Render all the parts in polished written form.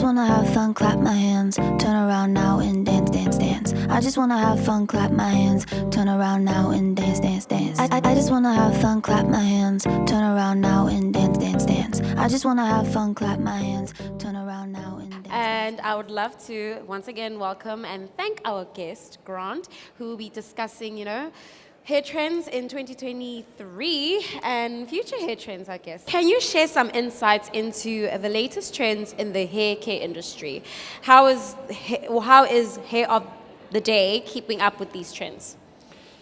just wanna have fun, clap my hands, turn around now and dance, dance, dance. I just wanna have fun, clap my hands, turn around now and dance, dance, dance. I just wanna have fun, clap my hands, turn around now and dance, dance, dance. I just wanna have fun, clap my hands, turn around now and dance. And I would love to once again welcome and thank our guest, Grant, who will be discussing, hair trends in 2023 and future hair trends, I guess. Can you share some insights into the latest trends in the hair care industry? How is Hair of the Day keeping up with these trends?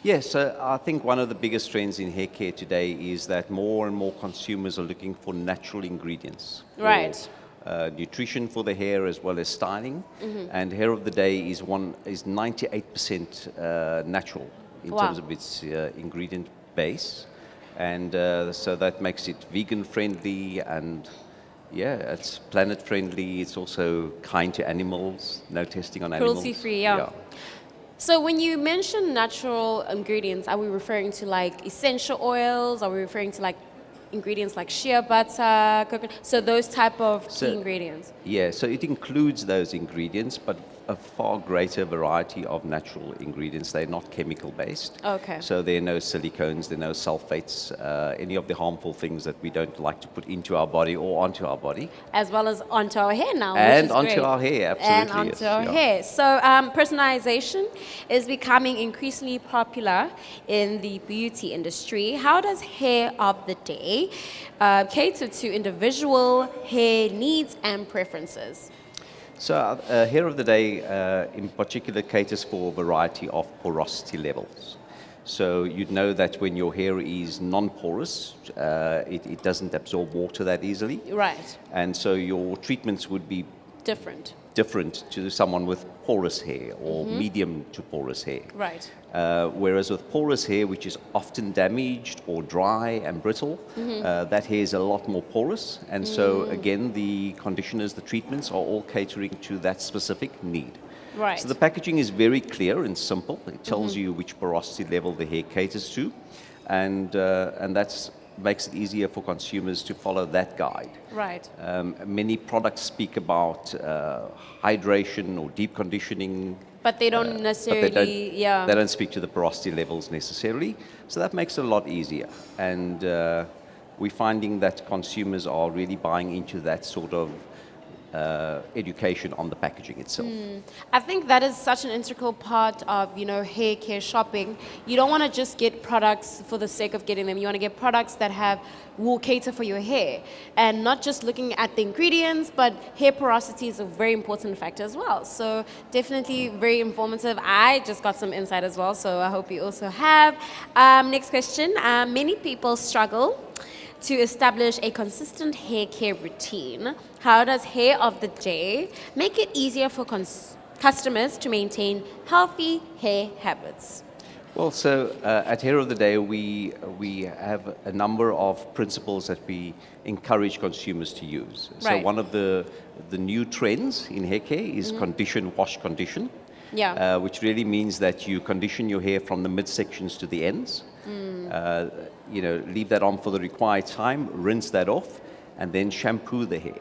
Yes, I think one of the biggest trends in hair care today is that more and more consumers are looking for natural ingredients. Right. Nutrition for the hair as well as styling. And Hair of the Day is 98% natural in terms of its ingredient base. And so that makes it vegan friendly and it's planet friendly. It's also kind to animals, no testing on animals. Cruelty free, yeah. So when you mention natural ingredients, are we referring to like essential oils? Are we referring to like ingredients like shea butter, coconut? So those type of key ingredients? Yeah, so it includes those ingredients, but a far greater variety of natural ingredients. They're not chemical based. Okay. So there are no silicones, there are no sulfates, any of the harmful things that we don't like to put into our body or onto our body. As well as onto our hair now. And onto our hair, absolutely. And onto our hair. So personalization is becoming increasingly popular in the beauty industry. How does Hair of the Day cater to individual hair needs and preferences? So Hair of the Day in particular caters for a variety of porosity levels. So you'd know that when your hair is non-porous, it doesn't absorb water that easily. Right. And so your treatments would be different to someone with porous hair or medium to porous hair. Right. Whereas with porous hair, which is often damaged or dry and brittle, that hair is a lot more porous. And so again, the conditioners, the treatments are all catering to that specific need. Right. So the packaging is very clear and simple. It tells you which porosity level the hair caters to. And that's makes it easier for consumers to follow that guide. Right. Many products speak about hydration or deep conditioning. But they don't necessarily, They don't speak to the porosity levels necessarily. So that makes it a lot easier. And we're finding that consumers are really buying into that sort of education on the packaging itself. I think that is such an integral part of, hair care shopping. You don't want to just get products for the sake of getting them. You want to get products that will cater for your hair. And not just looking at the ingredients, but hair porosity is a very important factor as well. So definitely very informative. I just got some insight as well, so I hope you also have. Next question. Many people struggle to establish a consistent hair care routine. How does Hair of the Day make it easier for customers to maintain healthy hair habits? Well, so at Hair of the Day, we have a number of principles that we encourage consumers to use. So one of the new trends in hair care is condition, wash, condition. Yeah. Which really means that you condition your hair from the midsections to the ends. Leave that on for the required time, rinse that off, and then shampoo the hair.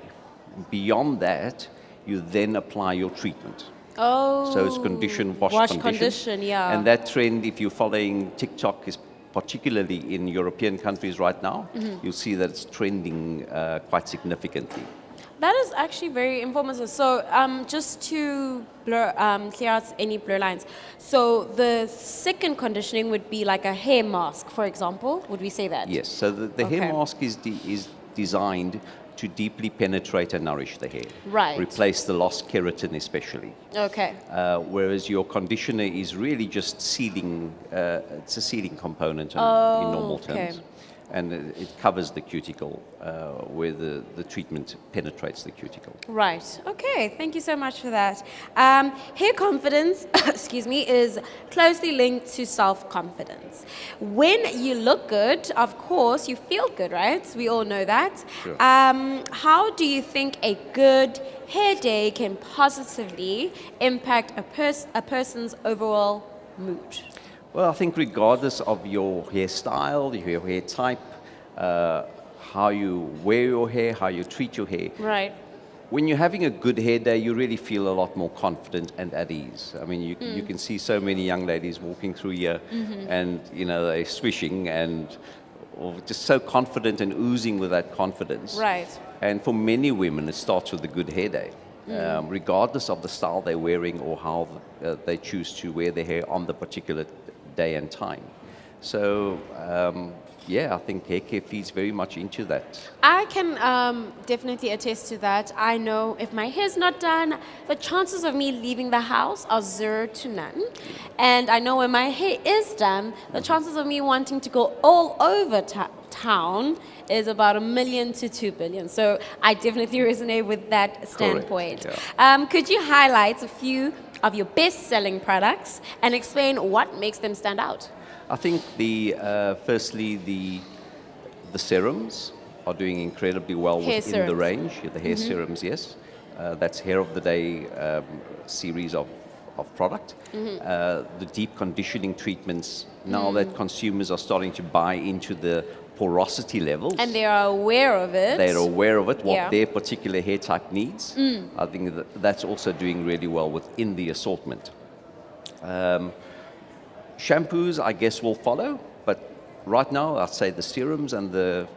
Beyond that, you then apply your treatment. Oh. So it's condition, wash, condition. Yeah. And that trend, if you're following TikTok, is particularly in European countries right now, you'll see that it's trending quite significantly. That is actually very informative. So just to clear out any blur lines. So the second conditioning would be like a hair mask, for example. Would we say that? Yes. So the hair mask is designed to deeply penetrate and nourish the hair. Right. Replace the lost keratin especially. Okay. Whereas your conditioner is really just sealing, it's a sealing component in normal terms. And it covers the cuticle where the treatment penetrates the cuticle. Right. Okay. Thank you so much for that. Hair confidence, is closely linked to self-confidence. When you look good, of course, you feel good, right? We all know that. Sure. How do you think a good hair day can positively impact a person's overall mood? Well, I think regardless of your hairstyle, your hair type, how you wear your hair, how you treat your hair, right, when you're having a good hair day, you really feel a lot more confident and at ease. I mean, you can see so many young ladies walking through here, and they're swishing and or just so confident and oozing with that confidence. Right. And for many women, it starts with a good hair day, regardless of the style they're wearing or how they choose to wear their hair on the particular day and time. So, yeah, I think hair care feeds very much into that. I can definitely attest to that. I know if my hair's not done, the chances of me leaving the house are 0 to none. And I know when my hair is done, the chances of me wanting to go all over town is about 1 million to 2 billion. So I definitely resonate with that standpoint. Yeah. Could you highlight a few of your best-selling products and explain what makes them stand out? I think firstly the serums are doing incredibly well Hair within serums. the range. The hair serums, yes. That's hair of the day series of product. The deep conditioning treatments, now that consumers are starting to buy into the porosity levels. And they are aware of it. They're aware of it, what Yeah. their particular hair type needs. I think that's also doing really well within the assortment. Shampoos, I guess, will follow, but right now I'd say the serums and the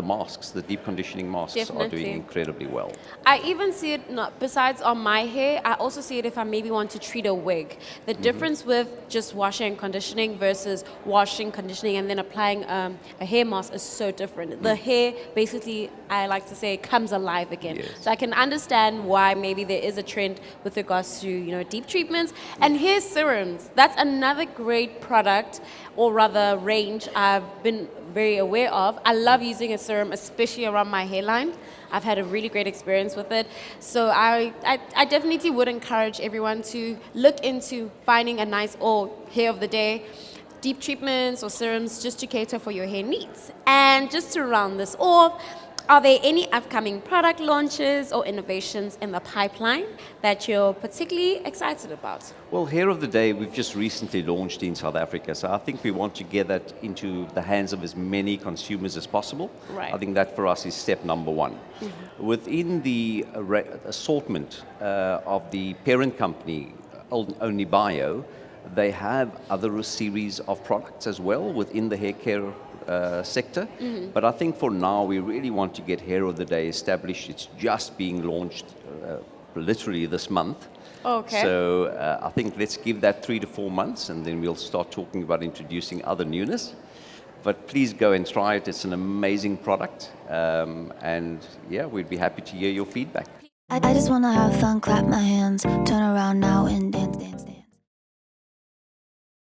masks, the deep conditioning masks, are Definitely. doing incredibly well. I even see it, not, besides on my hair, I also see it if I maybe want to treat a wig. The difference with just washing and conditioning versus washing, conditioning, and then applying a hair mask is so different. The hair, basically, I like to say, comes alive again. Yes. So I can understand why maybe there is a trend with regards to deep treatments. And hair serums, that's another great product, or rather range I've been very aware of. I love using a serum, especially around my hairline. I've had a really great experience with it. So I definitely would encourage everyone to look into finding a nice hair of the day, deep treatments or serums just to cater for your hair needs. And just to round this off, are there any upcoming product launches or innovations in the pipeline that you're particularly excited about? Well, hair of the day, we've just recently launched in South Africa, so I think we want to get that into the hands of as many consumers as possible. Right. I think that for us is step number one. Within the assortment of the parent company, Only Bio, they have other series of products as well within the hair care sector. But I think for now, we really want to get Hair of the Day established. It's just being launched literally this month. Okay. So I think let's give that 3 to 4 months, and then we'll start talking about introducing other newness. But please go and try it. It's an amazing product. And yeah, we'd be happy to hear your feedback. I just wanna have fun, clap my hands, turn around now and dance, dance, dance.